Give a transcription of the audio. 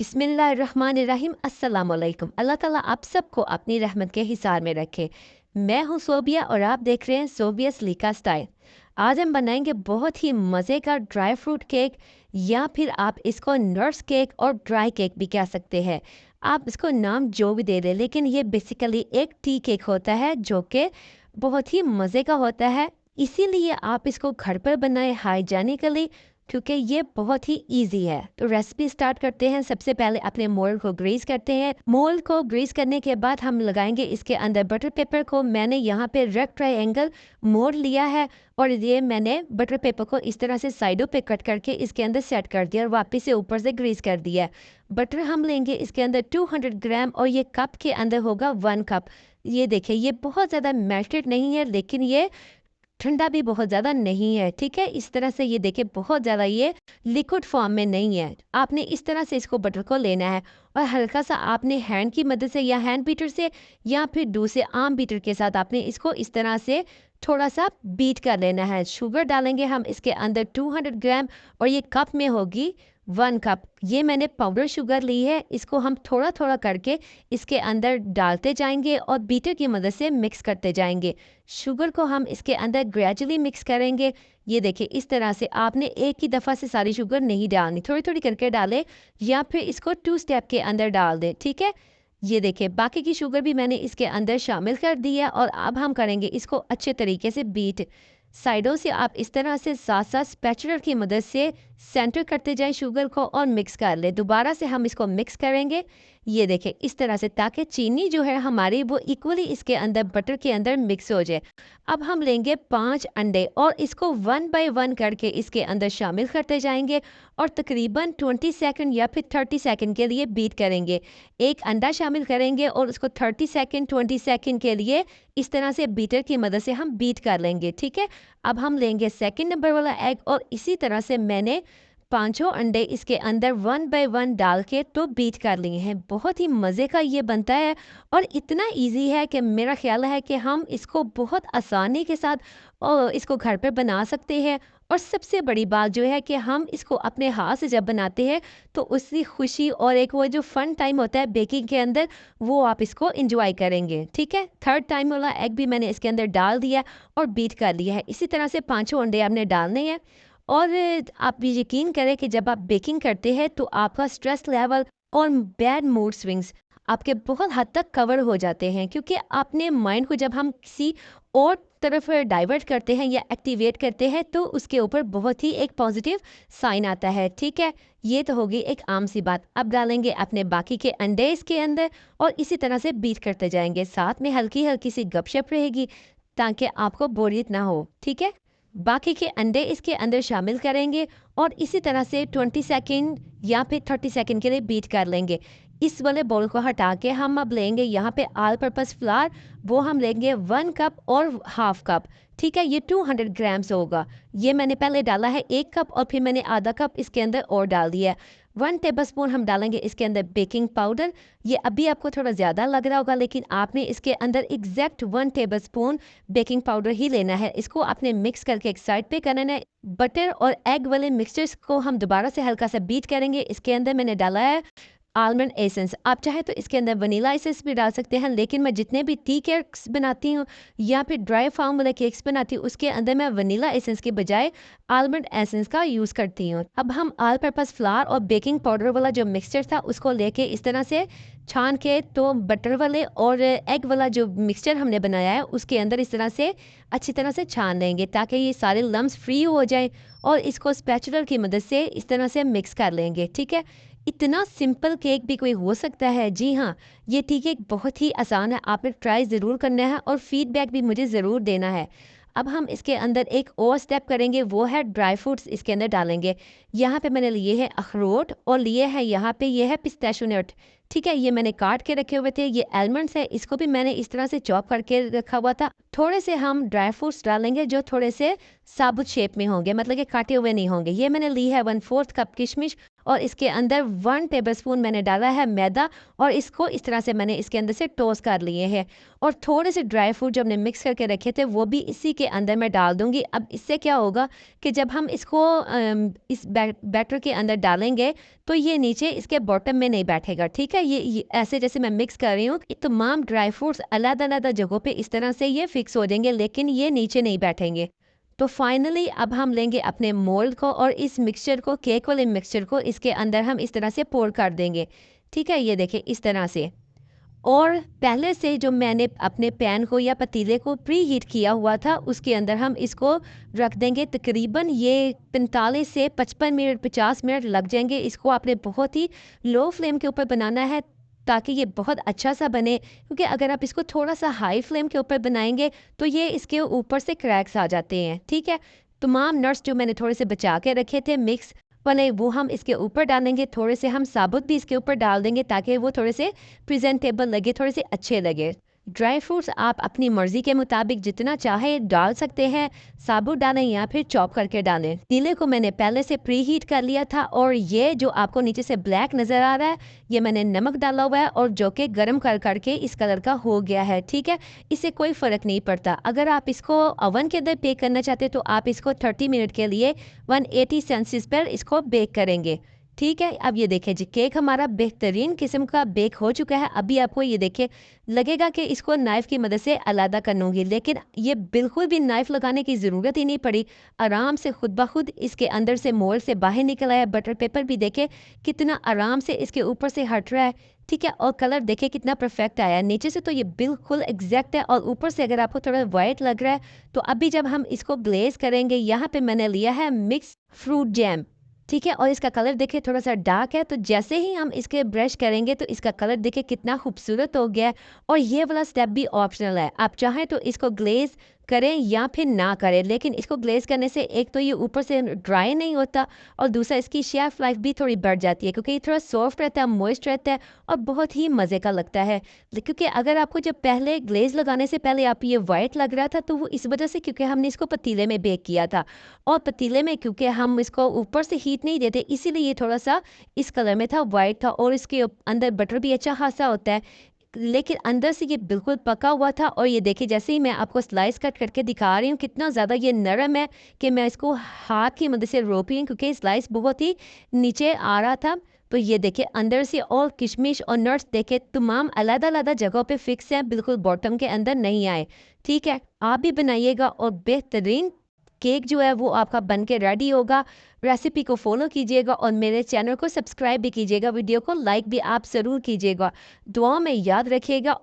बिस्मिल्लाहिर्रहमानिर्रहीम अस्सलाम वालेकुम। अल्लाह ताला आप सबको अपनी रहमत के हिसार में रखे। मैं हूँ सोबिया और आप देख रहे हैं सोबियस लीका स्टाइल। आज हम बनाएंगे बहुत ही मज़े का ड्राई फ्रूट केक, या फिर आप इसको नट्स केक और ड्राई केक भी कह सकते हैं। आप इसको नाम जो भी दे दें, लेकिन ये बेसिकली एक टी केक होता है जो कि बहुत ही मज़े का होता है। इसीलिए आप इसको घर पर बनाएं हाइजेनिकली, क्योंकि ये बहुत ही इजी है। तो रेसिपी स्टार्ट करते हैं। सबसे पहले अपने मोल्ड को ग्रीस करते हैं। मोल्ड को ग्रीस करने के बाद हम लगाएंगे इसके अंदर बटर पेपर को। मैंने यहाँ पे रेड ट्रायंगल मोल्ड लिया है और ये मैंने बटर पेपर को इस तरह से साइडों पे कट करके इसके अंदर सेट कर दिया और वापस से ऊपर से ग्रीस कर दिया। बटर हम लेंगे इसके अंदर 200 ग्राम और ये कप के अंदर होगा 1 कप। ये देखिए, ये बहुत ज़्यादा मेल्टेड नहीं है, लेकिन ये ठंडा भी बहुत ज़्यादा नहीं है। ठीक है, इस तरह से ये देखिए, बहुत ज़्यादा ये लिक्विड फॉर्म में नहीं है। आपने इस तरह से इसको बटर को लेना है और हल्का सा आपने हैंड की मदद से या हैंड बीटर से या फिर दूसरे आम बीटर के साथ आपने इसको इस तरह से थोड़ा सा बीट कर लेना है। शुगर डालेंगे हम इसके अंदर 200 ग्राम और ये कप में होगी 1 कप। ये मैंने पाउडर शुगर ली है। इसको हम थोड़ा थोड़ा करके इसके अंदर डालते जाएंगे और बीटर की मदद से मिक्स करते जाएंगे। शुगर को हम इसके अंदर ग्रेजुअली मिक्स करेंगे। ये देखिए, इस तरह से आपने एक ही दफ़ा से सारी शुगर नहीं डालनी, थोड़ी थोड़ी करके डालें या फिर इसको 2 स्टेप के अंदर डाल दें। ठीक है, ये देखिए, बाकी की शुगर भी मैंने इसके अंदर शामिल कर दी है और अब हम करेंगे इसको अच्छे तरीके से बीट। साइडों से आप इस तरह से साथ साथ स्पैचुलर की मदद से सेंटर करते जाएं शुगर को और मिक्स कर ले। दोबारा से हम इसको मिक्स करेंगे। ये देखें, इस तरह से, ताकि चीनी जो है हमारी वो इक्वली इसके अंदर बटर के अंदर मिक्स हो जाए। अब हम लेंगे 5 अंडे और इसको 1 बाय 1 करके इसके अंदर शामिल करते जाएंगे और तकरीबन 20 सेकंड या फिर 30 सेकंड के लिए बीट करेंगे। एक अंडा शामिल करेंगे और उसको 30 सेकंड 20 सेकंड के लिए इस तरह से बीटर की मदद से हम बीट कर लेंगे। ठीक है, अब हम लेंगे सेकंड नंबर वाला एग और इसी तरह से मैंने पांचों अंडे इसके अंदर 1 बाय 1 डाल के तो बीट कर लिए हैं। बहुत ही मज़े का ये बनता है और इतना इजी है कि मेरा ख्याल है कि हम इसको बहुत आसानी के साथ इसको घर पर बना सकते हैं। और सबसे बड़ी बात जो है कि हम इसको अपने हाथ से जब बनाते हैं तो उसकी खुशी और एक वो जो फन टाइम होता है बेकिंग के अंदर, वो आप इसको इंजॉय करेंगे। ठीक है, थर्ड टाइम वाला एग भी मैंने इसके अंदर डाल दिया और बीट कर लिया है। इसी तरह से पांचों अंडे आपने डालने हैं। और आप भी यकीन करें कि जब आप बेकिंग करते हैं तो आपका स्ट्रेस लेवल और बैड मूड स्विंग्स आपके बहुत हद तक कवर हो जाते हैं, क्योंकि अपने माइंड को जब हम किसी और तरफ डाइवर्ट करते हैं या एक्टिवेट करते हैं तो उसके ऊपर बहुत ही एक पॉजिटिव साइन आता है। ठीक है, ये तो होगी एक आम सी बात। अब डालेंगे अपने बाकी के अंडे इसके अंदर और इसी तरह से बीट करते जाएंगे। साथ में हल्की हल्की सी गपशप रहेगी ताकि आपको बोरियत ना हो। ठीक है, बाकी के अंडे इसके अंदर शामिल करेंगे और इसी तरह से 20 सेकंड या फिर 30 सेकंड के लिए बीट कर लेंगे। इस वाले बोल को हटा के हम अब लेंगे यहाँ पे ऑल पर्पस फ्लावर। वो हम लेंगे 1 कप और हाफ कप। ठीक है, ये 200 ग्राम्स होगा। ये मैंने पहले डाला है 1 कप और फिर मैंने आधा कप इसके अंदर और डाल दिया है। 1 टेबलस्पून हम डालेंगे इसके अंदर बेकिंग पाउडर। ये अभी आपको थोड़ा ज़्यादा लग रहा होगा, लेकिन आपने इसके अंदर एग्जैक्ट 1 टेबलस्पून बेकिंग पाउडर ही लेना है। इसको आपने मिक्स करके एक साइड पे करना है। बटर और एग वाले मिक्सचर्स को हम दोबारा से हल्का सा बीट करेंगे। इसके अंदर मैंने डाला है आलमंड एसेंस। आप चाहे तो इसके अंदर वनीला एसेंस भी डाल सकते हैं, लेकिन मैं जितने भी टी केक्स बनाती हूँ या फिर ड्राई फार्म वाले केक्स बनाती हूँ उसके अंदर मैं वनीला एसेंस के बजाय आलमंड एसेंस का यूज़ करती हूँ। अब हम ऑल पर्पस फ्लावर और बेकिंग पाउडर वाला जो मिक्सचर था उसको लेके इस तरह से छान के तो बटर वाले और एग वाला जो मिक्सचर हमने बनाया है उसके अंदर इस तरह से अच्छी तरह से छान लेंगे ताकि ये सारे लम्स फ्री हो जाए और इसको स्पैचुलर की मदद से इस तरह से मिक्स कर लेंगे। ठीक है, इतना सिंपल केक भी कोई हो सकता है? जी हाँ, ये ठीक है, बहुत ही आसान है। आपने ट्राई ज़रूर करना है और फीडबैक भी मुझे ज़रूर देना है। अब हम इसके अंदर एक और स्टेप करेंगे, वो है ड्राई फ्रूट्स इसके अंदर डालेंगे। यहाँ पे मैंने लिए है अखरोट और लिए है यहाँ पे ये है पिस्ताशियो नट। ठीक है, ये मैंने काट के रखे हुए थे। ये आलमंड्स है, इसको भी मैंने इस तरह से चॉप करके रखा हुआ था। थोड़े से हम ड्राई फ्रूट्स डालेंगे जो थोड़े से साबुत शेप में होंगे, मतलब कि काटे हुए नहीं होंगे। ये मैंने ली है 1/4 कप किशमिश और इसके अंदर 1 टेबलस्पून मैंने डाला है मैदा और इसको इस तरह से मैंने इसके अंदर से टोस्ट कर लिए हैं। और थोड़े से ड्राई फ्रूट जो हमने मिक्स करके रखे थे वो भी इसी के अंदर मैं डाल दूंगी। अब इससे क्या होगा कि जब हम इसको इस बैटर के अंदर डालेंगे तो ये नीचे इसके बॉटम में नहीं बैठेगा। ठीक है, ये ऐसे जैसे मैं मिक्स कर रही हूँ, तमाम ड्राई फ्रूट्स अलग अलग जगहों पे इस तरह से ये फिक्स हो जाएंगे, लेकिन ये नीचे नहीं बैठेंगे। तो फाइनली अब हम लेंगे अपने मोल्ड को और इस मिक्सचर को, केक वाले मिक्सचर को, इसके अंदर हम इस तरह से पोर कर देंगे। ठीक है, ये देखिए इस तरह से। और पहले से जो मैंने अपने पैन को या पतीले को प्री हीट किया हुआ था उसके अंदर हम इसको रख देंगे। तकरीबन ये 45 से 55 मिनट 50 मिनट लग जाएंगे। इसको आपने बहुत ही लो फ्लेम के ऊपर बनाना है ताकि ये बहुत अच्छा सा बने, क्योंकि अगर आप इसको थोड़ा सा हाई फ्लेम के ऊपर बनाएंगे तो ये इसके ऊपर से क्रैक्स आ जाते हैं। ठीक है, तमाम नट्स जो मैंने थोड़े से बचा के रखे थे मिक्स वाले वो हम इसके ऊपर डालेंगे। थोड़े से हम साबुत भी इसके ऊपर डाल देंगे ताकि वो थोड़े से प्रेजेंटेबल लगे, थोड़े से अच्छे लगे। ड्राई फ्रूट्स आप अपनी मर्जी के मुताबिक जितना चाहे डाल सकते हैं, साबुत डालें या फिर चॉप करके डालें। पतीले को मैंने पहले से प्री हीट कर लिया था और ये जो आपको नीचे से ब्लैक नज़र आ रहा है ये मैंने नमक डाला हुआ है और जो कि गर्म कर करके इस कलर का हो गया है। ठीक है, इससे कोई फ़र्क नहीं पड़ता। अगर आप इसको ओवन के अंदर बेक करना चाहते तो आप इसको 30 मिनट के लिए 180 सेल्सियस पर इसको बेक करेंगे। ठीक है, अब ये देखिए जी केक हमारा बेहतरीन किस्म का बेक हो चुका है। अभी आपको ये देखिए लगेगा कि इसको नाइफ़ की मदद से अलग करूँगी, लेकिन ये बिल्कुल भी नाइफ़ लगाने की ज़रूरत ही नहीं पड़ी। आराम से खुद ब खुद इसके अंदर से मोल्ड से बाहर निकल आया। बटर पेपर भी देखे कितना आराम से इसके ऊपर से हट रहा है। ठीक है, और कलर देखिए कितना परफेक्ट आया है। नीचे से तो ये बिल्कुल एग्जैक्ट है और ऊपर से अगर आपको थोड़ा वाइट लग रहा है तो अभी जब हम इसको ग्लेज करेंगे, यहाँ पे मैंने लिया है मिक्स फ्रूट जैम। ठीक है, और इसका कलर देखिए थोड़ा सा डार्क है, तो जैसे ही हम इसके ब्रश करेंगे तो इसका कलर देखिए कितना खूबसूरत हो गया है। और ये वाला स्टेप भी ऑप्शनल है, आप चाहें तो इसको ग्लेज करें या फिर ना करें, लेकिन इसको ग्लेज करने से एक तो ये ऊपर से ड्राई नहीं होता और दूसरा इसकी शेल्फ लाइफ भी थोड़ी बढ़ जाती है, क्योंकि ये थोड़ा सॉफ्ट रहता है, मॉइस्ट रहता है और बहुत ही मज़े का लगता है। क्योंकि अगर आपको जब पहले ग्लेज लगाने से पहले आप ये वाइट लग रहा था तो वो इस वजह से क्योंकि हमने इसको पतीले में बेक किया था, और पतीले में क्योंकि हम इसको ऊपर से हीट नहीं देते इसीलिए ये थोड़ा सा इस कलर में था, वाइट था। और इसके अंदर बटर भी अच्छा खासा होता है, लेकिन अंदर से ये बिल्कुल पका हुआ था। और ये देखिए जैसे ही मैं आपको स्लाइस कट करके दिखा रही हूँ कितना ज़्यादा ये नरम है कि मैं इसको हाथ की मदद से रोक रही हूँ, क्योंकि स्लाइस बहुत ही नीचे आ रहा था। तो ये देखिए अंदर से और किशमिश और नट्स देखे तमाम अलग अलग जगहों पे फिक्स हैं, बिल्कुल बॉटम के अंदर नहीं आए। ठीक है, आप भी बनाइएगा और बेहतरीन केक जो है वो आपका बन के रेडी होगा। रेसिपी को फॉलो कीजिएगा और मेरे चैनल को सब्सक्राइब भी कीजिएगा। वीडियो को लाइक भी आप ज़रूर कीजिएगा। दुआ में याद रखिएगा।